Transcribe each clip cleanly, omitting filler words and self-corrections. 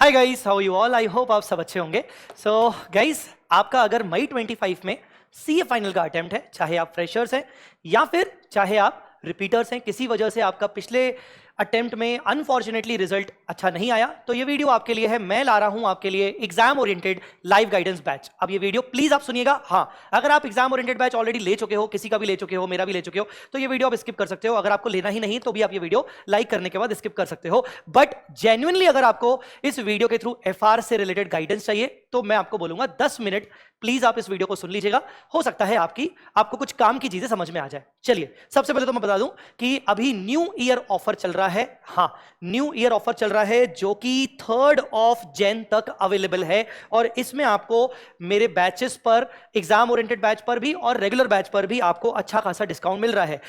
Hi guys, how you all. I hope आप सब अच्छे होंगे। सो गाइस, आपका अगर मई 25 में सीए फाइनल का अटेम्प्ट है, चाहे आप फ्रेशर्स हैं या फिर चाहे आप रिपीटर्स हैं, किसी वजह से आपका पिछले अटेम्प्ट में अनफॉर्चुनेटली रिजल्ट अच्छा नहीं आया, तो ये वीडियो आपके लिए है। मैं ला रहा हूं आपके लिए exam oriented live guidance batch. अब ये वीडियो प्लीज आप सुनिएगा। हाँ, अगर आप एग्जाम ओरिएंटेड बैच ऑलरेडी ले चुके हो, किसी का भी ले चुके हो, मेरा भी ले चुके हो, तो ये वीडियो आप स्किप कर सकते हो। अगर आपको लेना ही नहीं तो भी आप ये वीडियो लाइक करने के बाद स्किप कर सकते हो। बट जेन्युइनली अगर आपको इस वीडियो के थ्रू एफआर से रिलेटेड गाइडेंस चाहिए तो मैं आपको बोलूंगा 10 मिनट प्लीज आप इस वीडियो को सुन लीजिएगा। हो सकता है आपको कुछ काम की चीजें समझ में आ जाए। चलिए, सबसे पहले तो मैं बता दूं कि अभी न्यू ईयर ऑफर चल रहा है। हाँ, न्यू ईयर ऑफर चल रहा है जो कि 3 जनवरी तक अवेलेबल है, और इसमें आपको मेरे बैचेस पर, एग्जाम ओरिएंटेड बैच पर भी और रेगुलर बैच पर भी आपको अच्छा खासा डिस्काउंट मिल रहा है।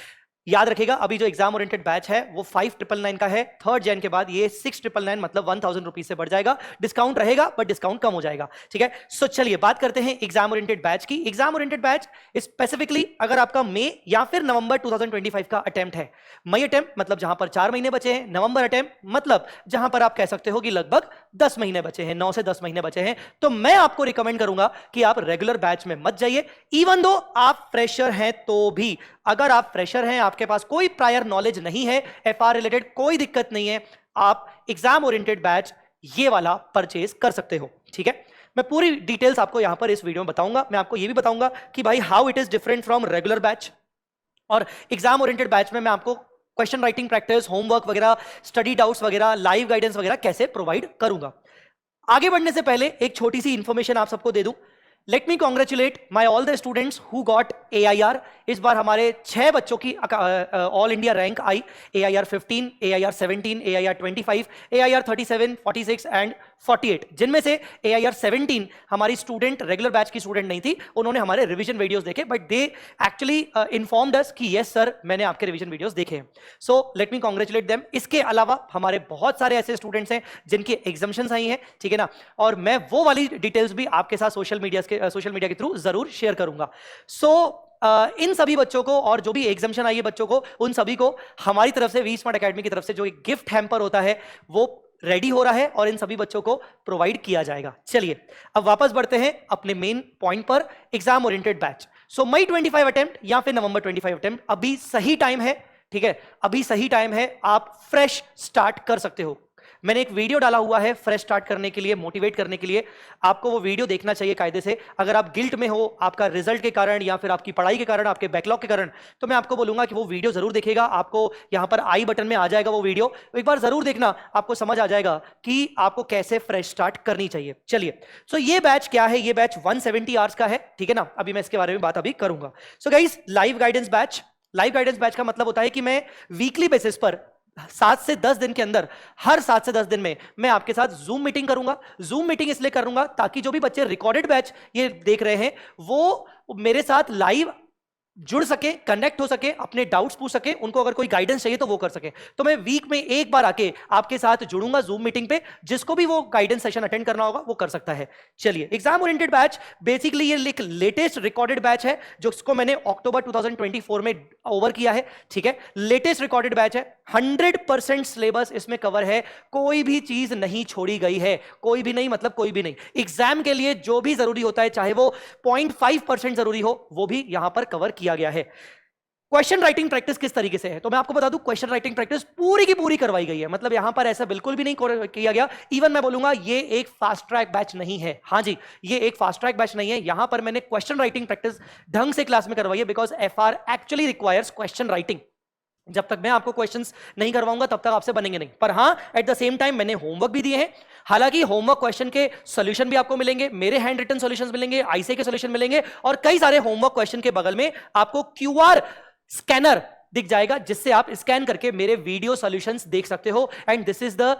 याद रखिएगा, अभी जो एग्जाम ओरिएंटेड बैच है वो 5,999 का है। 3 जनवरी के बाद ये 6,999 मतलब 1,000 रुपीज से बढ़ जाएगा। डिस्काउंट रहेगा बट डिस्काउंट कम हो जाएगा, ठीक है। सो चलिए बात करते हैं एग्जाम ओरिएंटेड बैच की। एग्जाम ओरिएंटेड बैच स्पेसिफिकली अगर आपका मई या फिर नवंबर 2025 का अटेम्प्ट है। मई अटेम्प्ट मतलब जहां पर 4 महीने बचे हैं, नवंबर अटेम्प्ट मतलब जहां पर आप कह सकते हो कि लगभग 10 महीने बचे हैं, 9 से 10 महीने बचे हैं, तो मैं आपको रिकमेंड करूंगा कि आप रेगुलर बैच में मत जाइए। इवन दो आप फ्रेशर हैं तो भी, अगर आप फ्रेशर हैं, आपके पास कोई प्रायर नॉलेज नहीं है एफआर रिलेटेड, कोई दिक्कत नहीं है, आप एग्जाम ओरिएंटेड बैच ये वाला परचेज कर सकते हो, ठीक है। मैं पूरी डिटेल्स आपको यहां पर इस वीडियो में बताऊंगा। मैं आपको ये भी बताऊंगा कि भाई how it is different from regular batch. और एग्जाम ओरिएंटेड बैच में मैं आपको क्वेश्चन राइटिंग प्रैक्टिस, होमवर्क वगैरह, स्टडी डाउट्स वगैरह, लाइव गाइडेंस वगैरह कैसे प्रोवाइड करूंगा। आगे बढ़ने से पहले एक छोटी सी इंफॉर्मेशन आप सबको दे दूं। Let me congratulate my all the students who got AIR। इस बार हमारे 6 बच्चों की all India rank I. AIR 15, AIR 17, AIR 25, AIR 37, 46 and 48, जिनमें से AIR 17 हमारी स्टूडेंट रेगुलर बैच की स्टूडेंट नहीं थी। उन्होंने हमारे रिवीजन वीडियोस देखे, बट दे एक्चुअली इन्फॉर्म्ड अस कि यस सर, मैंने आपके रिवीजन वीडियोस देखे हैं। So let me congratulate them. इसके अलावा हमारे बहुत सारे ऐसे स्टूडेंट्स हैं जिनकी एग्जाम्शंस आई हैं, ठीक है ना, और मैं वो वाली डिटेल्स भी आपके साथ सोशल मीडिया के थ्रू जरूर शेयर करूंगा। सो इन सभी बच्चों को, और जो भी एग्जाम्शन आई है बच्चों को, उन सभी को हमारी तरफ से, वी स्मार्ट एकेडमी की तरफ से जो एक गिफ्ट हैम्पर होता है वो रेडी हो रहा है और इन सभी बच्चों को प्रोवाइड किया जाएगा। चलिए अब वापस बढ़ते हैं अपने मेन पॉइंट पर, एग्जाम ओरिएंटेड बैच। सो मई 25 अटेम्प्ट या फिर नवंबर 25 अटेम्प्ट, अभी सही टाइम है, ठीक है, अभी सही टाइम है, आप फ्रेश स्टार्ट कर सकते हो। मैंने एक वीडियो डाला हुआ है फ्रेश स्टार्ट करने के लिए, मोटिवेट करने के लिए। आपको वो वीडियो देखना चाहिए कायदे से। अगर आप गिल्ट में हो आपका रिजल्ट के कारण या फिर आपकी पढ़ाई के कारण, आपके बैकलॉग के कारण, तो मैं आपको बोलूंगा कि वो वीडियो जरूर देखिएगा। आपको यहां पर आई बटन में आ जाएगा वो वीडियो, एक बार जरूर देखना, आपको समझ आ जाएगा कि आपको कैसे फ्रेश स्टार्ट करनी चाहिए। चलिए, सो ये बैच क्या है? ये बैच 170 आवर्स का है, ठीक है ना। अभी मैं इसके बारे में बात अभी करूंगा। So guys, live guidance batch, live guidance batch का मतलब होता है कि मैं वीकली बेसिस पर 7 से 10 दिन के अंदर, हर 7 से 10 दिन में मैं आपके साथ जूम मीटिंग करूंगा। जूम मीटिंग इसलिए करूंगा ताकि जो भी बच्चे रिकॉर्डेड बैच ये देख रहे हैं वो मेरे साथ लाइव जुड़ सके, कनेक्ट हो सके, अपने डाउट्स पूछ सके, उनको अगर कोई गाइडेंस चाहिए तो वो कर सके। तो मैं वीक में एक बार आके आपके साथ जुड़ूंगा जूम मीटिंग पे, जिसको भी वो गाइडेंस सेशन अटेंड करना होगा वो कर सकता है। चलिए, एग्जाम ओरिएंटेड बैच बेसिकली ये एक लेटेस्ट रिकॉर्डेड बैच है जो इसको मैंने अक्टूबर 2024 में ओवर किया है, ठीक है। लेटेस्ट रिकॉर्डेड बैच है, 100% सिलेबस इसमें कवर है, कोई भी चीज नहीं छोड़ी गई है, कोई भी नहीं मतलब कोई भी नहीं। एग्जाम के लिए जो भी जरूरी होता है, चाहे वो 0.5% जरूरी हो, वो भी यहां पर कवर किया गया है। क्वेश्चन राइटिंग प्रैक्टिस किस तरीके से है तो मैं आपको बता दूं, क्वेश्चन राइटिंग प्रैक्टिस पूरी की पूरी करवाई गई है। मतलब यहां पर ऐसा बिल्कुल भी नहीं किया गया। इवन मैं बोलूंगा ये एक फास्ट ट्रैक बैच नहीं है। हां जी, ये एक फास्ट ट्रैक बैच नहीं है। यहां पर मैंने क्वेश्चन राइटिंग प्रैक्टिस ढंग से क्लास में करवाई है, because FR actually requires question writing. जब तक मैं आपको क्वेश्चंस नहीं करवाऊंगा तब तक आपसे बनेंगे नहीं। पर हां, एट द सेम टाइम मैंने होमवर्क भी दिए हैं। हालांकि होमवर्क क्वेश्चन के सॉल्यूशन भी आपको मिलेंगे, मेरे हैंड रिटन सॉल्यूशंस मिलेंगे, आईसीए के सॉल्यूशन मिलेंगे, और कई सारे होमवर्क क्वेश्चन के बगल में आपको क्यूआर स्कैनर दिख जाएगा, जिससे आप स्कैन करके मेरे वीडियो सॉल्यूशंस देख सकते हो। And this is the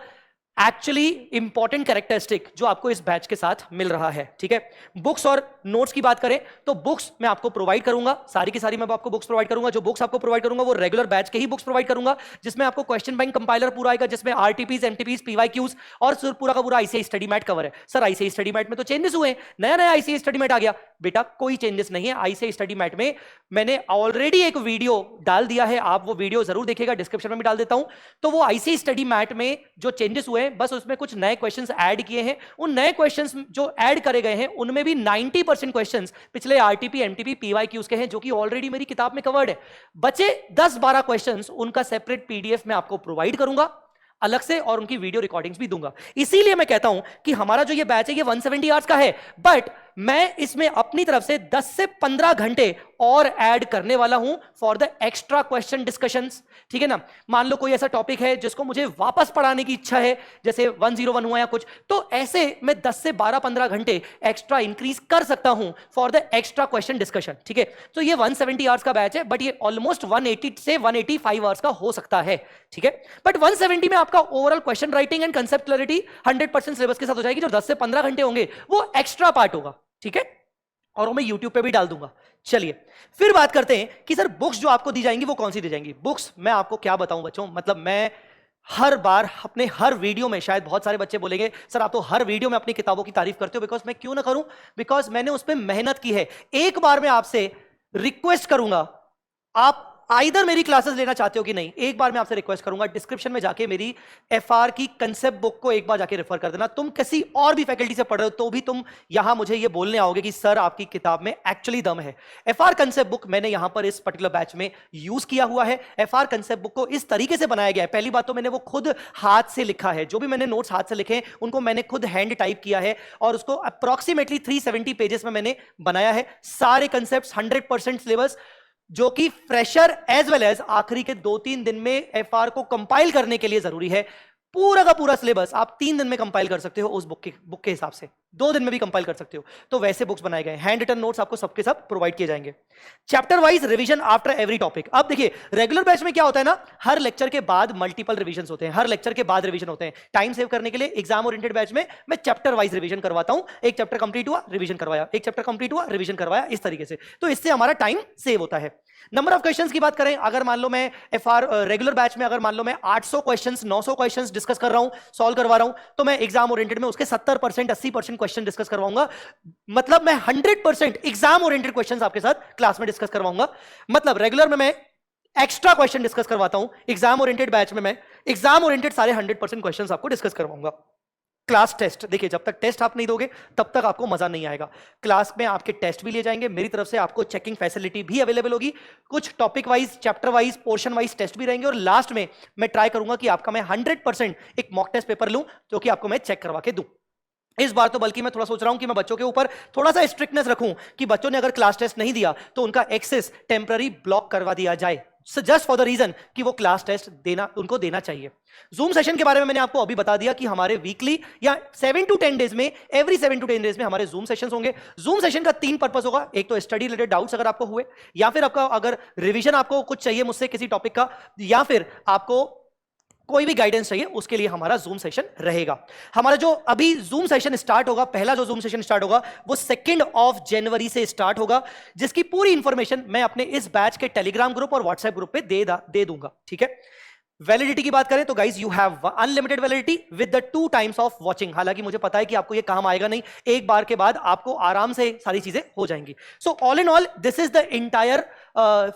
actually important characteristic जो आपको इस बैच के साथ मिल रहा है, ठीक है। बुक्स और नोट्स की बात करें तो बुक्स मैं आपको प्रोवाइड करूंगा, सारी की सारी मैं आपको बुक्स प्रोवाइड करूंगा। जो बुक्स आपको प्रोवाइड करूंगा वो रेगुलर बैच के ही बुक्स प्रोवाइड करूंगा, जिसमें आपको क्वेश्चन बैंक कंपाइलर पूरा आएगा, जिसमें आरटीपीज, एमटीपीज, पीवाईक्यूज और पूरा का पूरा आईसीआई स्टडी मैट कवर है। सर आईसीआई स्टडी मैट में तो चेंजेस हुए हैं, नया नया आईसीआई स्टडी मैट आ गया। बेटा कोई चेंजेस नहीं है। आईसीआई स्टडी मैट में मैंने ऑलरेडी एक वीडियो डाल दिया है, आप वो वीडियो जरूर देखिएगा, डिस्क्रिप्शन में भी डाल देता हूं। तो वो आईसीआई स्टडी मैट में जो चेंजेस हुए हैं, बस उसमें कुछ नए क्वेश्चंस ऐड किए हैं। उन नए क्वेश्चंस जो ऐड करे गए हैं उनमें भी 90% क्वेश्चंस पिछले आरटीपी, एमटीपी, पीवाईक्यूज के हैं, जो कि ऑलरेडी मेरी किताब में कवर्ड है। बचे 10-12 क्वेश्चंस, उनका सेपरेट पीडीएफ मैं आपको प्रोवाइड करूंगा अलग से, और उनकी वीडियो रिकॉर्डिंग्स भी दूंगा। इसीलिए मैं कहता हूं कि हमारा जो ये बैच है ये 170 आवर्स का है, बट मैं इसमें अपनी तरफ से 10 से 15 घंटे और ऐड करने वाला हूं for the extra question discussions. ठीक है ना, मान लो कोई ऐसा टॉपिक है जिसको मुझे वापस पढ़ाने की इच्छा है, जैसे 101 हुआ या कुछ, तो ऐसे मैं 10 से 12-15 घंटे एक्स्ट्रा इंक्रीज कर सकता हूं for the extra question discussion. ठीक है, तो ये 170 आवर्स का बैच है, बट ये ऑलमोस्ट 180 से 185 आवर्स का हो सकता है। ठीक है, बट 170 में आपका overall question writing and concept clarity 100% syllabus के साथ हो जाएगी। जो 10 से 15 घंटे होंगे वो एक्स्ट्रा पार्ट होगा। ठीक है, और वो मैं YouTube पे भी डाल दूंगा। चलिए फिर बात करते हैं कि सर बुक्स जो आपको दी जाएंगी वो कौन सी दी जाएंगी। बुक्स मैं आपको क्या बताऊं बच्चों, मतलब मैं हर बार अपने हर वीडियो में, शायद बहुत सारे बच्चे बोलेंगे सर आप तो हर वीडियो में अपनी किताबों की तारीफ करते हो, बिकॉज मैं क्यों ना करूं, बिकॉज मैंने उस पर मेहनत की है। एक बार मैं आपसे रिक्वेस्ट करूंगा, आप आइदर मेरी क्लासेस लेना चाहते हो कि नहीं, एक बार मैं आपसे रिक्वेस्ट करूंगा डिस्क्रिप्शन में जाके मेरी एफआर की कंसेप्ट बुक को एक बार जाके रेफर कर देना। तुम किसी और भी फैकल्टी से पढ़ रहे हो तो भी तुम यहां मुझे ये बोलने आओगे कि सर आपकी किताब में एक्चुअली दम है। एफआर कंसेप्ट बुक मैंने यहां पर इस पर्टिकुलर बैच में यूज किया हुआ है। एफआर कंसेप्ट बुक को इस तरीके से बनाया गया है, पहली बात तो मैंने वो खुद हाथ से लिखा है, जो भी मैंने नोट्स हाथ से लिखे हैं उनको मैंने खुद हैंड टाइप किया है, और उसको अप्रोक्सीमेटली 370 पेजेस में मैंने बनाया है। सारे कंसेप्ट 100% सिलेबस, जो कि फ्रेशर एज वेल एज आखिरी के 2-3 दिन में एफआर को कंपाइल करने के लिए जरूरी है। पूरा का पूरा सिलेबस आप 3 दिन में कंपाइल कर सकते हो उस बुक के हिसाब से, 2 दिन में भी कंपाइल कर सकते हो। तो वैसे बुक्स बनाए गए, हैंड रिटन नोट्स आपको सबके सब प्रोवाइड किए जाएंगे। Chapter wise revision after every topic. अब देखिए रेगुलर बैच में क्या होता है ना, हर लेक्चर के बाद मल्टीपल रिवीजन होते हैं, हर लेक्चर के बाद रिवीजन होते हैं। टाइम सेव करने के लिए एग्जाम ओरिएंटेड बैच में मैं चैप्टर वाइज रिवीजन करवाता हूं। एक चैप्टर कंप्लीट हुआ, रिवीजन करवाया, एक चैप्टर कंप्लीट हुआ, रिवीजन करवाया, इस तरीके से। तो इससे हमारा टाइम सेव होता है। नंबर ऑफ क्वेश्चंस की बात करें, अगर मान लो मैं एफआर रेगुलर बैच में अगर मान लो मैं 800 क्वेश्चंस 900 क्वेश्चंस डिस्कस कर रहा हूं, सॉल्व करवा रहा हूं, तो मैं एग्जाम ओरिएंटेड में उसके 70% 80% क्वेश्चन डिस्कस करवाऊंगा। मतलब मैं 100% एग्जाम ओरिएंटेड क्वेश्चंस आपके साथ क्लास में डिस्कस करवाऊंगा। मतलब रेगुलर में मैं एक्स्ट्रा क्वेश्चन डिस्कस करवाता हूं, एग्जाम ओरिएंटेड बैच में मैं एग्जाम ओरिएंटेड सारे 100% क्वेश्चंस आपको डिस्कस करवाऊंगा। क्लास टेस्ट, देखिए जब तक टेस्ट आप नहीं दोगे तब तक आपको मजा नहीं आएगा। क्लास में आपके टेस्ट भी लिए जाएंगे, मेरी तरफ से आपको चेकिंग फैसिलिटी भी अवेलेबल होगी, कुछ topic wise, chapter wise, portion wise test भी रहेंगे, और लास्ट में मैं ट्राई करूंगा कि आपका मैं 100% एक मॉक टेस्ट पेपर लूं जो कि आपको मैं चेक करवा के दूं। इस बार तो बल्कि मैं थोड़ा सोच रहा हूं कि मैं बच्चों के ऊपर थोड़ा सा स्ट्रिक्टनेस रखूं कि बच्चों ने अगर क्लास टेस्ट नहीं दिया तो उनका एक्सेस टेम्पररी ब्लॉक करवा दिया जाए, जस्ट फॉर द रीजन कि वो क्लास टेस्ट उनको देना चाहिए। जूम सेशन के बारे में मैंने आपको अभी बता दिया कि हमारे वीकली या 7 to 10 डेज में, एवरी 7 to 10 डेज में हमारे जूम सेशंस होंगे। जूम सेशन का 3 पर्पस होगा, एक तो स्टडी रिलेटेड डाउट्स अगर आपको हुए, या फिर आपका अगर रिवीजन आपको कुछ चाहिए मुझसे किसी टॉपिक का, या फिर आपको कोई भी गाइडेंस चाहिए, उसके लिए हमारा जूम सेशन रहेगा। हमारा जो अभी जूम सेशन स्टार्ट होगा, पहला जो जूम सेशन स्टार्ट होगा वो 2 जनवरी से स्टार्ट होगा, जिसकी पूरी इंफॉर्मेशन मैं अपने इस बैच के टेलीग्राम ग्रुप और व्हाट्सएप ग्रुप पे दे दूंगा। ठीक है, वैलिडिटी की बात करें तो guys you have unlimited validity with the 2 times of watching. हालांकि मुझे पता है कि आपको ये काम आएगा नहीं, एक बार के बाद आपको आराम से सारी चीजें हो जाएंगी। So all in all this is the entire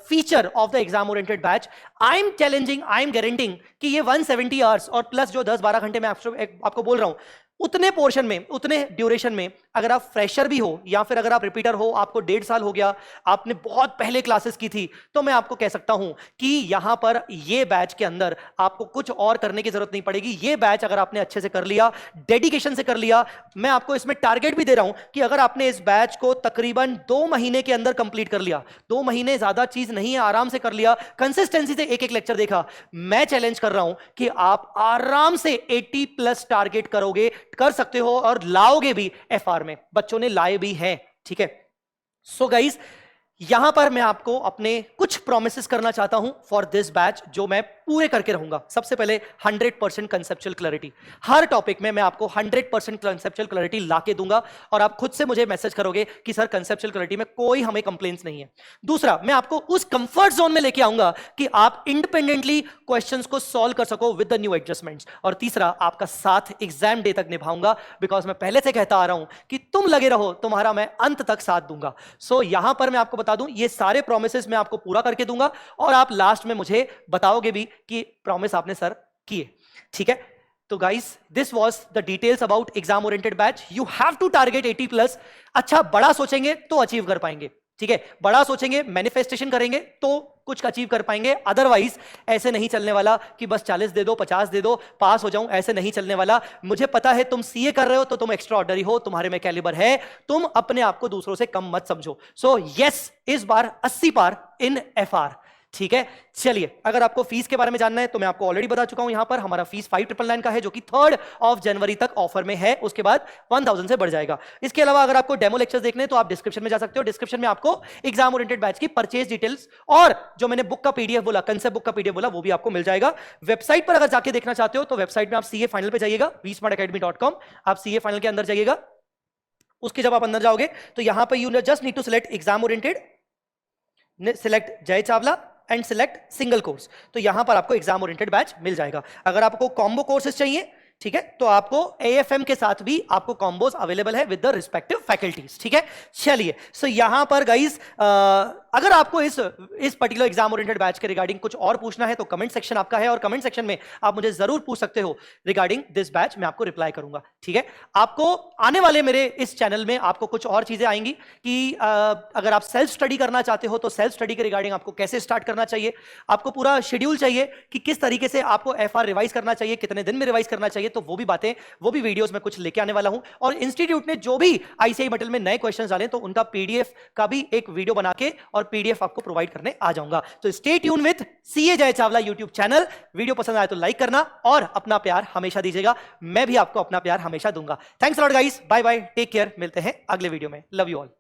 feature of the exam oriented batch. I am challenging, I am guaranteeing कि ये 170 आवर्स और प्लस जो 10-12 घंटे मैं आपको बोल रहा हूं, उतने पोर्शन में, उतने ड्यूरेशन में, अगर आप फ्रेशर भी हो या फिर अगर आप रिपीटर हो, आपको 1.5 साल हो गया, आपने बहुत पहले क्लासेस की थी, तो मैं आपको कह सकता हूं कि यहां पर ये बैच के अंदर आपको कुछ और करने की जरूरत नहीं पड़ेगी। ये बैच अगर आपने अच्छे से कर लिया, डेडिकेशन से कर लिया, मैं आपको इसमें टारगेट भी दे रहा हूं कि अगर आपने इस बैच को तकरीबन 2 महीने के अंदर कंप्लीट कर लिया, 2 महीने ज्यादा चीज नहीं है, आराम से कर लिया, कंसिस्टेंसी से एक लेक्चर देखा, मैं चैलेंज कर रहा हूं कि आप आराम से 80+ टारगेट करोगे, कर सकते हो, और लाओगे भी एफआर में। बच्चों ने लाए भी हैं। ठीक है, सो गाइज यहां पर मैं आपको अपने कुछ प्रोमिसेस करना चाहता हूं फॉर दिस बैच, जो मैं पूरे करके रहूंगा। सबसे पहले 100% कंसेप्चुअल क्लैरिटी, हर टॉपिक में मैं आपको 100% कंसेप्चुअल क्लैरिटी लाके दूंगा, और आप खुद से मुझे मैसेज करोगे कि सर कंसेप्चुअल क्लैरिटी में कोई हमें कंप्लेंट्स नहीं है। दूसरा, मैं आपको उस कंफर्ट जोन में लेके आऊंगा कि आप इंडिपेंडेंटली क्वेश्चंस को सॉल्व कर सको विद द न्यू एडजस्टमेंट्स। और तीसरा, आपका साथ एग्जाम डे तक निभाऊंगा, बिकॉज मैं पहले से कहता आ रहा हूं कि तुम लगे रहो, तुम्हारा मैं अंत तक साथ दूंगा। सो यहां पर मैं आपको बता दूं, ये सारे प्रोमिसेस मैं आपको पूरा करके दूंगा, और आप लास्ट में मुझे बताओगे भी कि प्रॉमिस आपने सर किए। ठीक है, तो guys this was the details about exam oriented batch. You have to target 80+. अच्छा, बड़ा सोचेंगे तो अचीव कर पाएंगे. ठीक है, बड़ा सोचेंगे, मैनिफेस्टेशन करेंगे तो कुछ अचीव कर पाएंगे. अदरवाइज ऐसे नहीं चलने वाला कि बस 40 दे दो, 50 दे दो, पास हो जाऊं. ऐसे नहीं चलने वाला. मुझे पता है तुम सीए कर रहे हो तो तुम एक्स्ट्रा ऑर्डिनरी हो, तुम्हारे में कैलिबर है. तुम अपने आप को दूसरों से कम मत समझो. सो यस, इस बार 80 पार इन एफआर. ठीक है, चलिए, अगर आपको फीस के बारे में जानना है तो मैं आपको ऑलरेडी बता चुका हूं. यहां पर हमारा फीस 5999 का है, जो कि 3 जनवरी तक ऑफर में है. उसके बाद 1000 से बढ़ जाएगा. इसके अलावा अगर आपको डेमो लेक्चर्स देखने हैं तो आप डिस्क्रिप्शन में जा सकते हो. डिस्क्रिप्शन में आपको एग्जाम ओरिएंटेड बैच की परचेज डिटेल्स और जो मैंने बुक का पीडीएफ बोला, कंसेप्ट बुक का पीडीएफ बोला, वो भी आपको मिल जाएगा. वेबसाइट पर अगर जाके देखना चाहते हो तो वेबसाइट में आप सीए फाइनल पे जाइएगा, vsmartacademy.com. आप सीए फाइनल के अंदर जाइएगा. उसके जब आप अंदर जाओगे तो यहां पर you just need to select exam oriented, select Jai Chawla and select single course. तो यहां पर आपको एग्जाम ओरिएंटेड बैच मिल जाएगा. अगर आपको कॉम्बो कोर्सेज चाहिए, ठीक है, तो आपको एएफएम के साथ भी आपको कॉम्बोज अवेलेबल है विद द रिस्पेक्टिव फैकल्टीज. ठीक है, चलिए. सो यहां पर गाइस, अगर आपको इस पर्टिकुलर एग्जाम ओरिएंटेड बैच के रिगार्डिंग कुछ और पूछना है तो कमेंट सेक्शन आपका है, और कमेंट सेक्शन में आप मुझे जरूर पूछ सकते हो रिगार्डिंग दिस बैच. मैं आपको रिप्लाई करूंगा. ठीक है, आपको आने वाले मेरे इस चैनल में आपको कुछ और चीजें आएंगी कि अगर आप सेल्फ स्टडी करना चाहते हो तो सेल्फ स्टडी के रिगार्डिंग आपको कैसे स्टार्ट करना चाहिए, आपको पूरा शेड्यूल चाहिए कि किस तरीके से आपको एफआर रिवाइज करना चाहिए, कितने दिन में रिवाइज करना चाहिए. तो वो भी बातें, वो भी वीडियोस में कुछ लेके आने वाला हूं. और इंस्टीट्यूट ने जो भी आईसीआई मटेरियल में नए क्वेश्चंस डाले तो उनका पीडीएफ का भी एक वीडियो बना के और पीडीएफ आपको प्रोवाइड करने आ जाऊंगा. तो स्टे ट्यून विद सीए जय चावला यूट्यूब चैनल. वीडियो पसंद आए तो लाइक करना और अपना प्यार हमेशा दीजिएगा. मैं भी आपको अपना प्यार हमेशा दूंगा. Thanks a lot guys. Bye bye, take care. मिलते हैं अगले वीडियो में. Love you all.